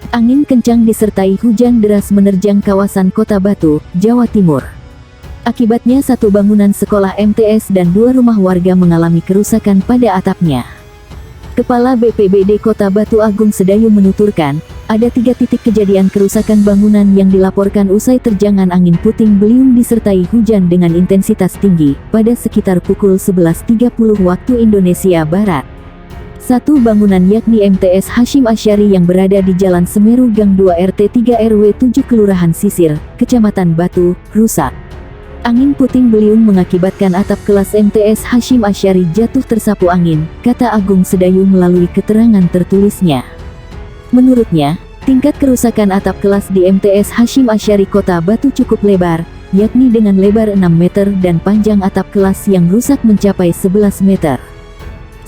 Angin kencang disertai hujan deras menerjang kawasan Kota Batu, Jawa Timur. Akibatnya satu bangunan sekolah MTS dan dua rumah warga mengalami kerusakan pada atapnya. Kepala BPBD Kota Batu Agung Sedayu menuturkan, ada 3 titik kejadian kerusakan bangunan yang dilaporkan usai terjangan angin puting beliung disertai hujan dengan intensitas tinggi, pada sekitar pukul 11.30 waktu Indonesia Barat. Satu bangunan yakni MTS Hasyim Asy'ari yang berada di Jalan Semeru Gang 2 RT 3 RW 7 Kelurahan Sisir, Kecamatan Batu, rusak. Angin puting beliung mengakibatkan atap kelas MTS Hasyim Asy'ari jatuh tersapu angin, kata Agung Sedayu melalui keterangan tertulisnya. Menurutnya, tingkat kerusakan atap kelas di MTS Hasyim Asy'ari Kota Batu cukup lebar, yakni dengan lebar 6 meter dan panjang atap kelas yang rusak mencapai 11 meter.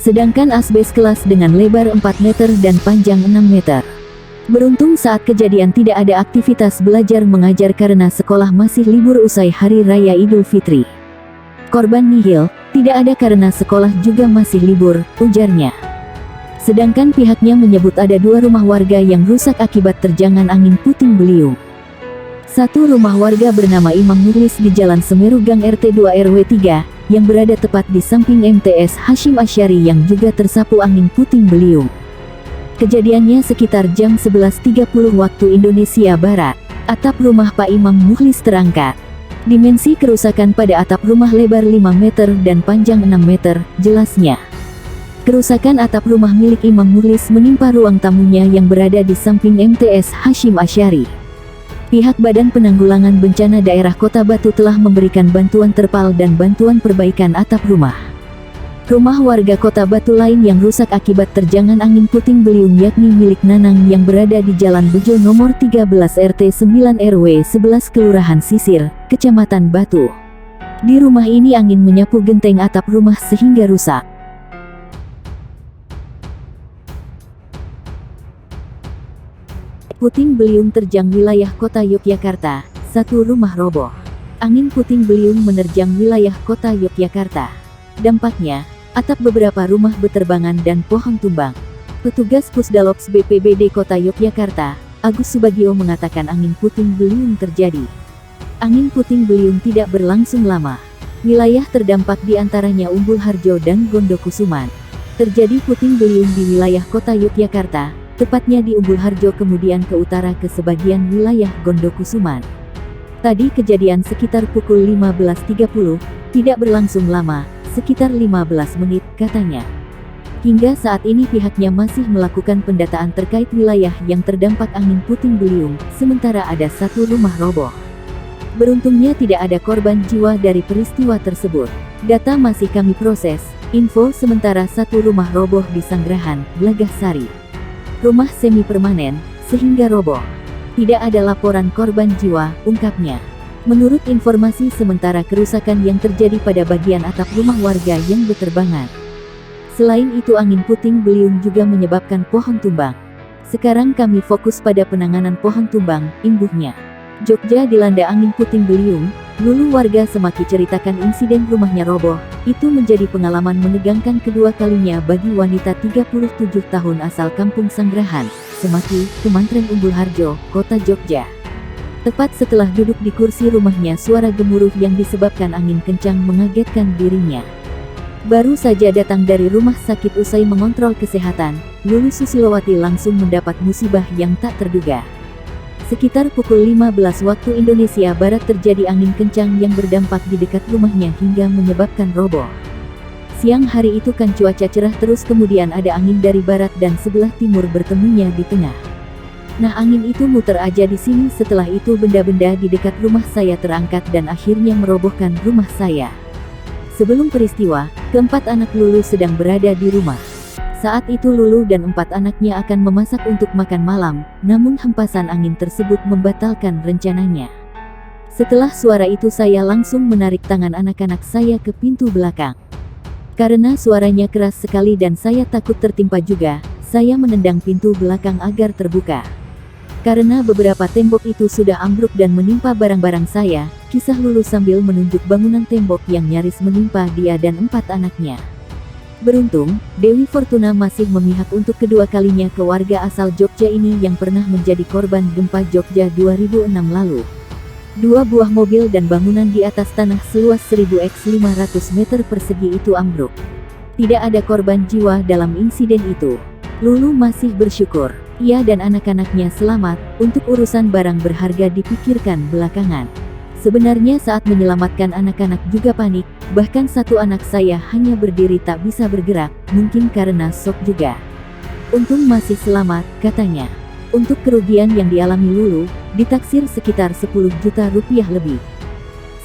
Sedangkan asbes kelas dengan lebar 4 meter dan panjang 6 meter. Beruntung saat kejadian tidak ada aktivitas belajar mengajar karena sekolah masih libur usai Hari Raya Idul Fitri. Korban nihil, tidak ada karena sekolah juga masih libur, ujarnya. Sedangkan pihaknya menyebut ada 2 rumah warga yang rusak akibat terjangan angin puting beliung. Satu rumah warga bernama Imam Mukhlis di Jalan Semeru Gang RT 2 RW 3, yang berada tepat di samping MTS Hasyim Asy'ari yang juga tersapu angin puting beliung. Kejadiannya sekitar jam 11.30 waktu Indonesia Barat. Atap rumah Pak Imam Mukhlis terangkat. Dimensi kerusakan pada atap rumah lebar 5 meter dan panjang 6 meter, jelasnya. Kerusakan atap rumah milik Imam Mukhlis menimpa ruang tamunya yang berada di samping MTS Hasyim Asy'ari. Pihak Badan Penanggulangan Bencana Daerah Kota Batu telah memberikan bantuan terpal dan bantuan perbaikan atap rumah. Rumah warga Kota Batu lain yang rusak akibat terjangan angin puting beliung yakni milik Nanang yang berada di Jalan Bejo nomor 13 RT 9 RW 11 Kelurahan Sisir, Kecamatan Batu. Di rumah ini angin menyapu genteng atap rumah sehingga rusak. Puting beliung terjang wilayah kota Yogyakarta, 1 rumah roboh. Angin puting beliung menerjang wilayah kota Yogyakarta. Dampaknya, atap beberapa rumah beterbangan dan pohon tumbang. Petugas Pusdalops BPBD Kota Yogyakarta, Agus Subagio mengatakan angin puting beliung terjadi. Angin puting beliung tidak berlangsung lama. Wilayah terdampak diantaranya Umbul Harjo dan Gondokusuman. Terjadi puting beliung di wilayah kota Yogyakarta, tepatnya di Umbul Harjo kemudian ke utara ke sebagian wilayah Gondokusuman. Tadi kejadian sekitar pukul 15.30, tidak berlangsung lama, sekitar 15 menit, katanya. Hingga saat ini pihaknya masih melakukan pendataan terkait wilayah yang terdampak angin puting beliung, sementara ada 1 rumah roboh. Beruntungnya tidak ada korban jiwa dari peristiwa tersebut. Data masih kami proses, info sementara 1 rumah roboh di Sanggrahan, Blagassari. Rumah semi permanen, sehingga roboh. Tidak ada laporan korban jiwa, ungkapnya. Menurut informasi sementara kerusakan yang terjadi pada bagian atap rumah warga yang beterbangan. Selain itu angin puting beliung juga menyebabkan pohon tumbang. Sekarang kami fokus pada penanganan pohon tumbang, imbuhnya. Jogja dilanda angin puting beliung, Lulu warga Semaki ceritakan insiden rumahnya roboh, itu menjadi pengalaman menegangkan kedua kalinya bagi wanita 37 tahun asal Kampung Sanggrahan, Semaki, Kemantren Umbul Harjo, Kota Jogja. Tepat setelah duduk di kursi rumahnya suara gemuruh yang disebabkan angin kencang mengagetkan dirinya. Baru saja datang dari rumah sakit usai mengontrol kesehatan, Lulu Susilowati langsung mendapat musibah yang tak terduga. Sekitar pukul 15 waktu Indonesia Barat terjadi angin kencang yang berdampak di dekat rumahnya hingga menyebabkan roboh. Siang hari itu kan cuaca cerah terus kemudian ada angin dari barat dan sebelah timur bertemunya di tengah. Nah angin itu muter aja di sini setelah itu benda-benda di dekat rumah saya terangkat dan akhirnya merobohkan rumah saya. Sebelum peristiwa, keempat anak Lulu sedang berada di rumah. Saat itu Lulu dan 4 anaknya akan memasak untuk makan malam, namun hempasan angin tersebut membatalkan rencananya. Setelah suara itu saya langsung menarik tangan anak-anak saya ke pintu belakang. Karena suaranya keras sekali dan saya takut tertimpa juga, saya menendang pintu belakang agar terbuka. Karena beberapa tembok itu sudah ambruk dan menimpa barang-barang saya, kisah Lulu sambil menunjuk bangunan tembok yang nyaris menimpa dia dan 4 anaknya. Beruntung, Dewi Fortuna masih memihak untuk kedua kalinya ke warga asal Jogja ini yang pernah menjadi korban gempa Jogja 2006 lalu. 2 buah mobil dan bangunan di atas tanah seluas 1000 x 500 meter persegi itu ambruk. Tidak ada korban jiwa dalam insiden itu. Lulu masih bersyukur, ia dan anak-anaknya selamat, untuk urusan barang berharga dipikirkan belakangan. Sebenarnya saat menyelamatkan anak-anak juga panik, bahkan satu anak saya hanya berdiri tak bisa bergerak, mungkin karena shock juga. Untung masih selamat, katanya. Untuk kerugian yang dialami Lulu, ditaksir sekitar 10 juta rupiah lebih.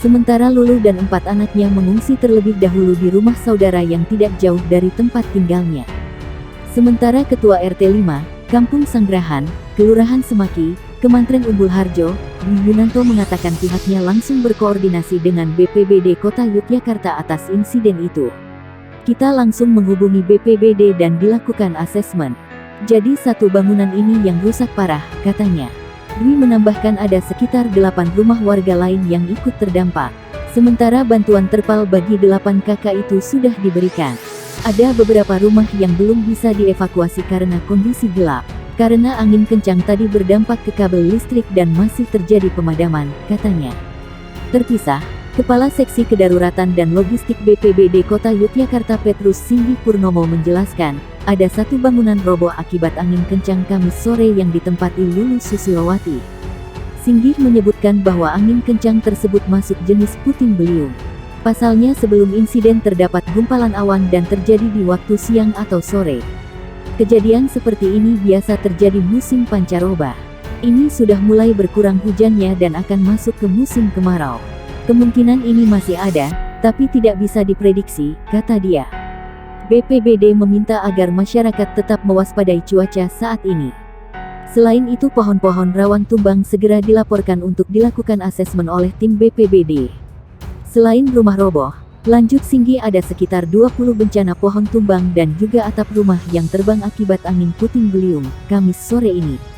Sementara Lulu dan 4 anaknya mengungsi terlebih dahulu di rumah saudara yang tidak jauh dari tempat tinggalnya. Sementara Ketua RT 5, Kampung Sanggrahan, Kelurahan Semaki, Kemantren Umbul Harjo, Dwi Yunanto mengatakan pihaknya langsung berkoordinasi dengan BPBD Kota Yogyakarta atas insiden itu. Kita langsung menghubungi BPBD dan dilakukan asesmen. Jadi satu bangunan ini yang rusak parah, katanya. Dwi menambahkan ada sekitar 8 rumah warga lain yang ikut terdampak. Sementara bantuan terpal bagi 8 kakak itu sudah diberikan. Ada beberapa rumah yang belum bisa dievakuasi karena kondisi gelap. Karena angin kencang tadi berdampak ke kabel listrik dan masih terjadi pemadaman, katanya. Terpisah, Kepala Seksi Kedaruratan dan Logistik BPBD Kota Yogyakarta Petrus Singgih Purnomo menjelaskan, ada satu bangunan roboh akibat angin kencang Kamis sore yang ditempati Lulu Susilowati. Singgih menyebutkan bahwa angin kencang tersebut masuk jenis puting beliung. Pasalnya sebelum insiden terdapat gumpalan awan dan terjadi di waktu siang atau sore. Kejadian seperti ini biasa terjadi musim pancaroba. Ini sudah mulai berkurang hujannya dan akan masuk ke musim kemarau. Kemungkinan ini masih ada, tapi tidak bisa diprediksi, kata dia. BPBD meminta agar masyarakat tetap mewaspadai cuaca saat ini. Selain itu pohon-pohon rawan tumbang segera dilaporkan untuk dilakukan asesmen oleh tim BPBD. Selain rumah roboh, lanjut Singgih ada sekitar 20 bencana pohon tumbang dan juga atap rumah yang terbang akibat angin puting beliung, Kamis sore ini.